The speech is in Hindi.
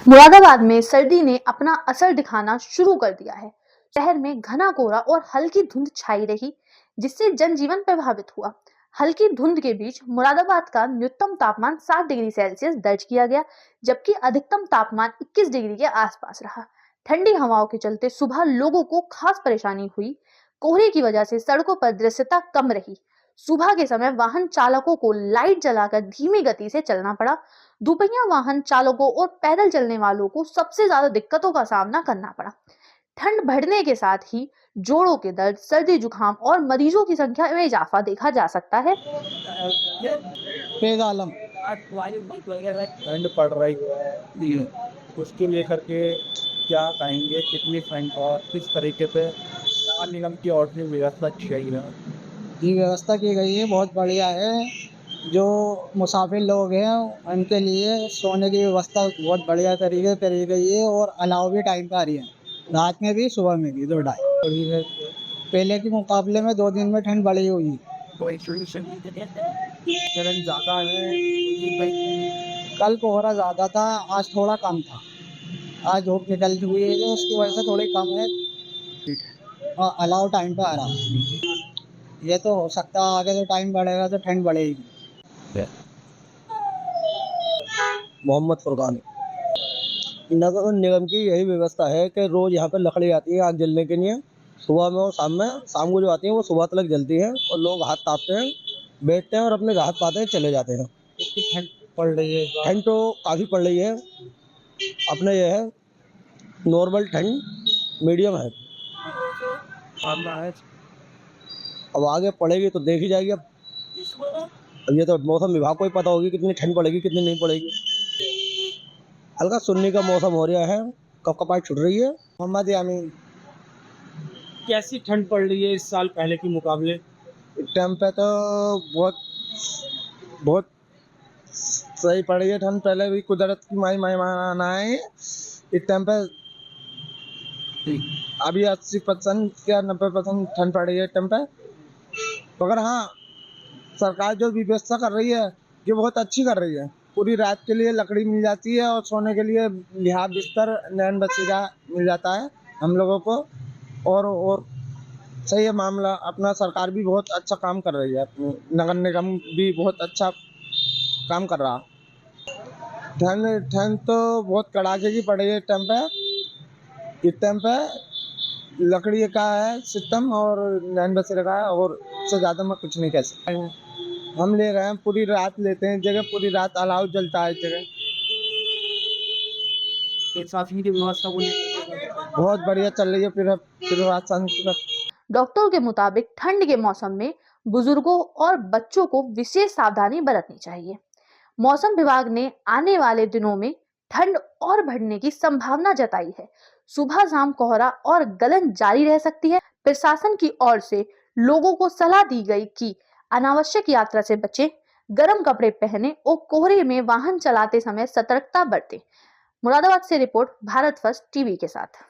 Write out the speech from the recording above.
मुरादाबाद में सर्दी ने अपना असर दिखाना शुरू कर दिया है। शहर में घना कोहरा और हल्की धुंध छाई रही, जिससे जनजीवन प्रभावित हुआ। हल्की धुंध के बीच मुरादाबाद का न्यूनतम तापमान 7 डिग्री सेल्सियस दर्ज किया गया, जबकि अधिकतम तापमान 21 डिग्री के आसपास रहा। ठंडी हवाओं के चलते सुबह लोगों को खास परेशानी हुई। कोहरे की वजह से सड़कों पर दृश्यता कम रही। सुबह के समय वाहन चालकों को लाइट जलाकर धीमी गति से चलना पड़ा। दुपहिया वाहन चालकों और पैदल चलने वालों को सबसे ज्यादा दिक्कतों का सामना करना पड़ा। ठंड बढ़ने के साथ ही जोड़ों के दर्द, सर्दी जुकाम और मरीजों की संख्या में इजाफा देखा जा सकता है। आलम ठंड पड़ रही है, उसके लेकर के क्या कहेंगे, कितनी ठंड और किस तरीके से नगर निगम की ओर से व्यवस्था की गई है? जी, व्यवस्था की गई है, बहुत बढ़िया है। जो मुसाफिर लोग हैं उनके लिए सोने की व्यवस्था बहुत बढ़िया तरीके करी गई है और अलाव भी टाइम पर आ रही है, रात में भी सुबह में भी 2 ढाई। पहले के मुकाबले में 2 दिन में ठंड बढ़ी हुई है। ज़्यादा है, कल कोहरा ज़्यादा था, आज थोड़ा कम था। आज धूप निकलती हुई है जो उसकी वजह से थोड़ी कम है और अलाव टाइम पे आ रहा है। ये तो हो सकता है आगे जो टाइम बढ़ेगा तो ठंड बढ़ेगी। मोहम्मद फुरकान। नगर निगम की यही व्यवस्था है कि रोज यहाँ पे लकड़ी आती है आग जलने के लिए। सुबह में और शाम को जो आती है वो सुबह तक जलती है और लोग हाथ तापते हैं, बैठते हैं और अपने राहत पाते हैं, चले जाते हैं। ठंड पड़ रही है, ठंड तो काफ़ी पड़ रही है। अपने ये है नॉर्मल ठंड, मीडियम है। अब आगे पड़ेगी तो देखी जाएगी। अब ये तो मौसम विभाग को ही पता होगी कितनी ठंड पड़ेगी कितनी नहीं पड़ेगी। हल्का सुन्नी का मौसम हो रहा है, कपकपाहट छुट रही है। मोहम्मद यामीन। कैसी ठंड पड़ रही है इस साल पहले के मुकाबले? इस टाइम पे तो बहुत बहुत सही पड़ रही है ठंड। पहले भी कुदरत की मेहमान आए इस टाइम पे। अभी 80% या 90% ठंड पड़ रही है इस टाइम पे। मगर हाँ, सरकार जो भी व्यवस्था कर रही है ये बहुत अच्छी कर रही है। पूरी रात के लिए लकड़ी मिल जाती है और सोने के लिए लिहाज बिस्तर नैन बसेरा मिल जाता है हम लोगों को। और सही है मामला। अपना सरकार भी बहुत अच्छा काम कर रही है, अपनी नगर निगम भी बहुत अच्छा काम कर रहा। ठंड ठंड तो बहुत कड़ाके की पड़ रही है इस टाइम पे। इस टाइम पे लकड़ी का है सिस्टम और नैन बसेरा का है, और उससे ज़्यादा मैं कुछ नहीं कह सकता। हम ले रहे हैं, पूरी रात लेते हैं जगह, पूरी रात अलाव जलता है जगह। की व्यवस्था बहुत बढ़िया चल रही है। फिर रात शांति तक। डॉक्टरों के मुताबिक ठंड के मौसम में बुजुर्गों और बच्चों को विशेष सावधानी बरतनी चाहिए। मौसम विभाग ने आने वाले दिनों में ठंड और बढ़ने की संभावना जताई है। सुबह शाम कोहरा और गलन जारी रह सकती है। प्रशासन की ओर से लोगों को सलाह दी गई कि अनावश्यक यात्रा से बचें, गर्म कपड़े पहने और कोहरे में वाहन चलाते समय सतर्कता बरतें। मुरादाबाद से रिपोर्ट भारत फर्स्ट टीवी के साथ।